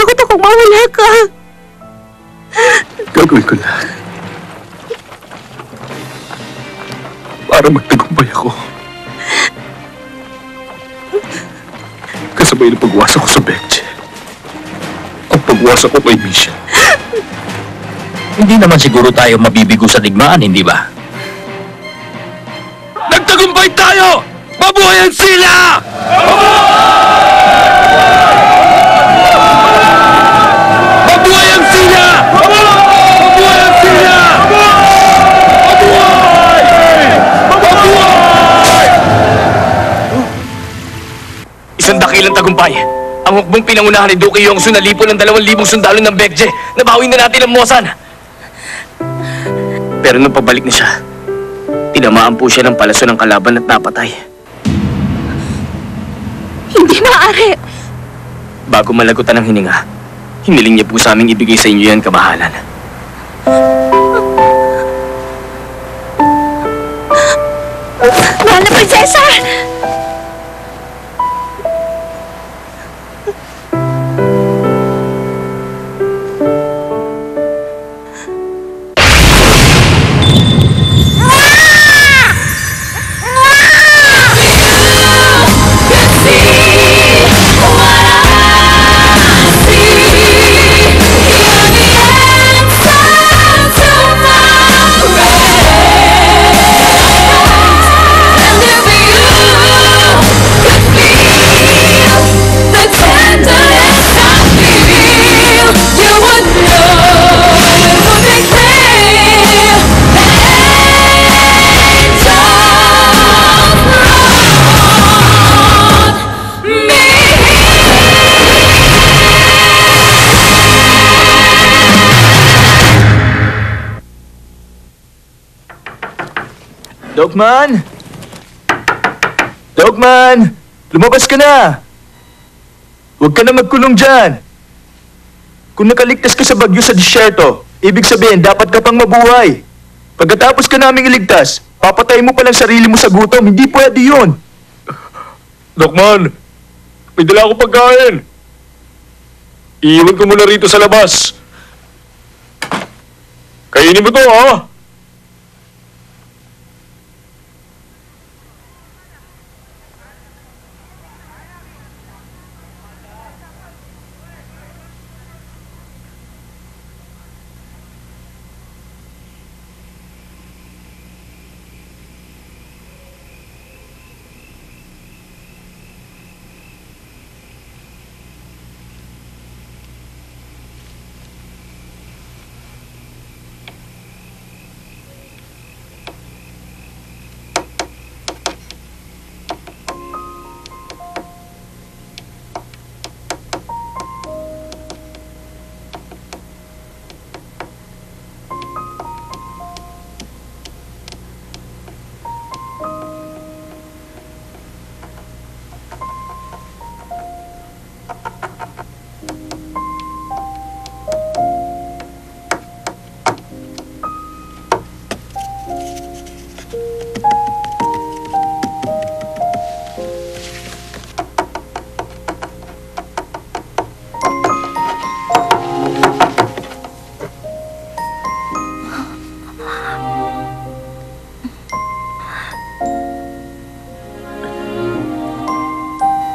Natatakot akong mawala ka. Gagawin ko lahat para magtagumpay ako. Kasabay ng pagwasa ko sa Becce. Ang pagwasa ko kay Misha. Hindi naman siguro tayo mabibigo sa digmaan, hindi ba? Nagtagumpay tayo! Mabuhay ang sila! Mabuhay ang sila! Mabuhay ang sila! Mabuhay! Mabuhay! Isang dakilang tagumpay. Ang hukbong pinangunahan ni Duque yung sunalipo ng 2,000 sundalo ng Becce. Nabawi na natin ang Mosan. Pero nung pabalik na siya, tinamaan po siya ng palaso ng kalaban at napatay. Hindi maaari. Bago malagutan ng hininga, hiniling niya po sa aming ibigay sa inyo yan, kamahalan. Mahal na prinsesa! Dogman! Dogman! Lumabas ka na! Huwag ka na magkulong dyan! Kung nakaligtas ka sa bagyo sa disyerto, ibig sabihin dapat ka pang mabuhay. Pagkatapos ka naming iligtas, papatay mo palang sarili mo sa gutom. Hindi pwede yun! Dogman! May dala akong pagkain! Iiwan ko muna rito sa labas. Kainin mo to, ha?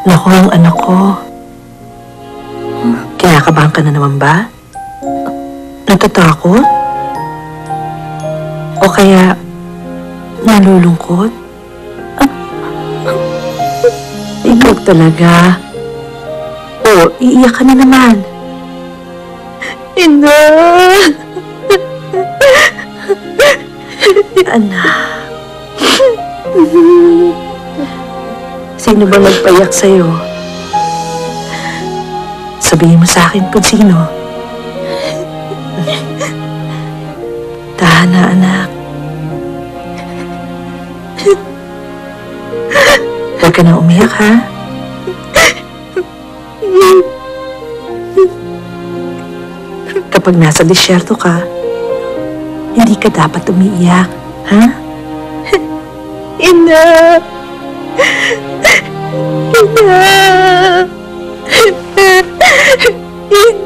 Naku, ang anak ko. Kinakabahan ka na naman ba? Natatakot? O kaya nalulungkot? Ikaw talaga. O, iiyak ka na naman. Ina! Anak. Sino ba nagpayak sa'yo? Sabihin mo sa akin kung sino. Tahan na, anak. Huwag ka na umiyak, ha? Kapag nasa disyerto ka, hindi ka dapat umiiyak, ha? Ina! Ina! Ina!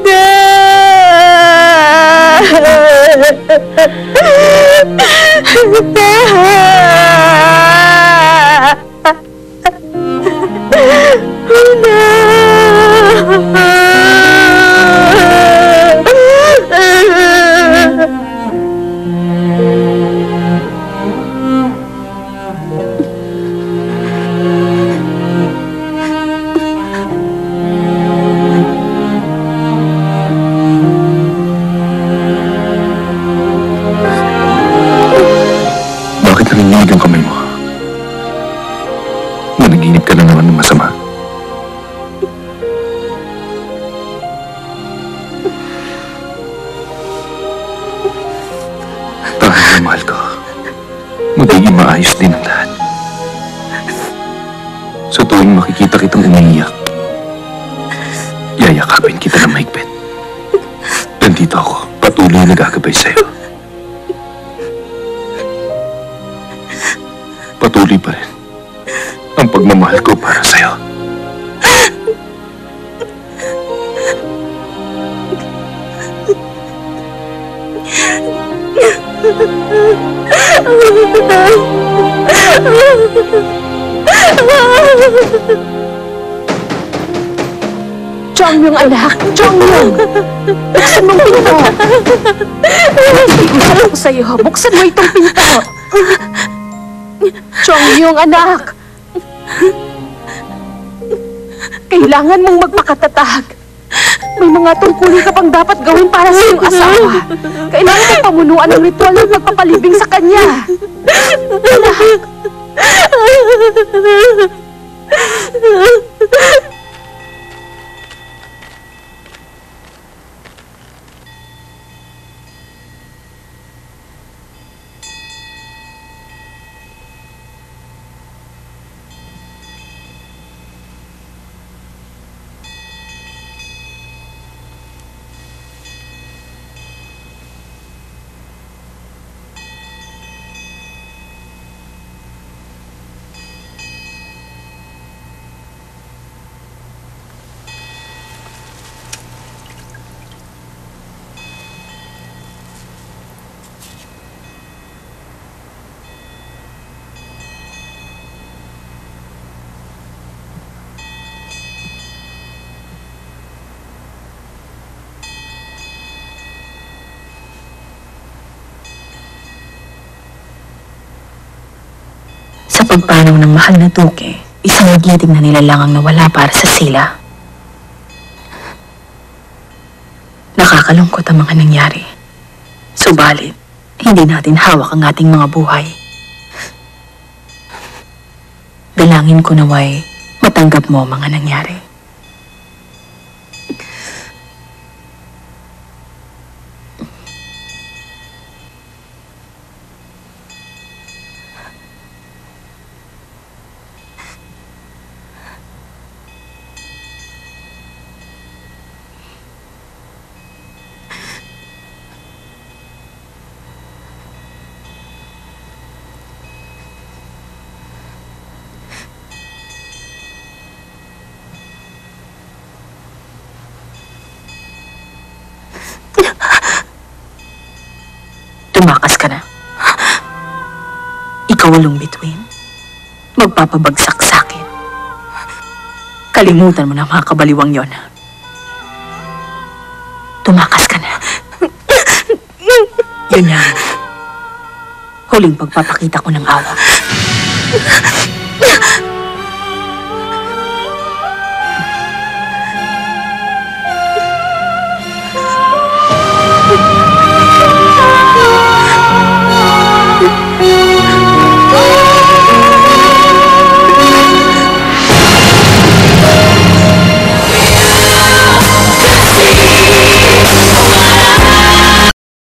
Bakit narinig ang kamay mo? Nanaginip ka na naman ng masama. Dahil na mahal ko, magiging maayos din ang lahat. Sa tuwing makikita kitang umiiyak, yayakapin kita ng mahigpit. Nandito ako, patuloy na gagabay sa'yo. Patuloy pa rin ang pagmamahal ko para sa'yo. Chongyong anak! Chongyong! Buksan mong pinto! Nakikiusap ako sa'yo. Buksan mo itong pinto! Chongyong anak! Kailangan mong magpakatatag. May mga tungkulin ka pang dapat gawin para sa iyong asawa. Kailangan mong pamunuan ng ritual ng pagpapalibing sa kanya. Anak! Sa pagpanaw ng mahal na duke, isang magiting na nilalang ang nawala para sa sila. Nakakalungkot ang mga nangyari. Subalit, hindi natin hawak ang ating mga buhay. Dalangin ko naway matanggap mo ang mga nangyari. Tumakas ka na. Ikaw walong bituin. Magpapabagsak sa akin. Kalimutan mo na mga kabaliwang yon. Tumakas ka na. Yun yan. Huling pagpapakita ko ng awa.